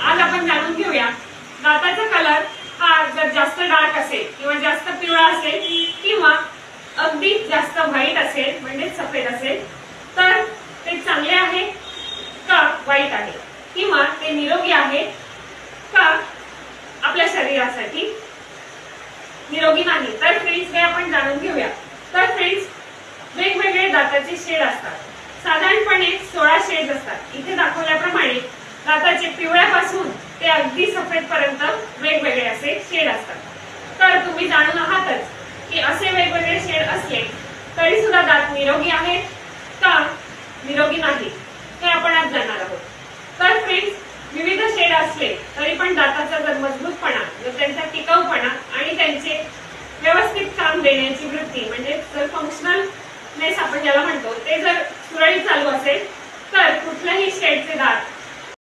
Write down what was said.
आज आपण जाणून घेऊया दाताचा कलर हा जर जास्त डार्क असेल किंवा जास्त पिवळा असेल किंवा अगदी जास्त व्हाईट असेल म्हणजे सफेद असेल तर ते चांगले आहे का वाईट आहे, किंवा ते निरोगी आहे का आपल्या शरीरासाठी निरोगी नाही। तर फ्रेंड्स हे आपण जाणून घेऊया। तर फ्रेंड्स वेगवेगळे दाताचे शेड असतात, साधारणपणे 16 शेड असतात। इथे दाखवल्याप्रमाणे दाताचे पिवळ्यापासून ते अगदी सफेद पर्यंत वेगवेगळे असे शेड असतात। तर तुम्ही जाणून आहातच की असे वेगवेगळे शेड असले तरी सुद्धा दात निरोगी आहेत का निरोगी नाही हे आपण आज जाणणार आहोत। तर फ्रेंड्स विविध शेड असले तरी पण दाताचा जर मजबूतपणा, जर त्यांचा टिकाऊपणा आणि त्यांचे व्यवस्थित काम देण्याची वृत्ती म्हणजे जर फंक्शनलनेस आपण ज्याला म्हणतो ते जर सुरळीत चालू असेल तर कुठल्याही शेडचे दात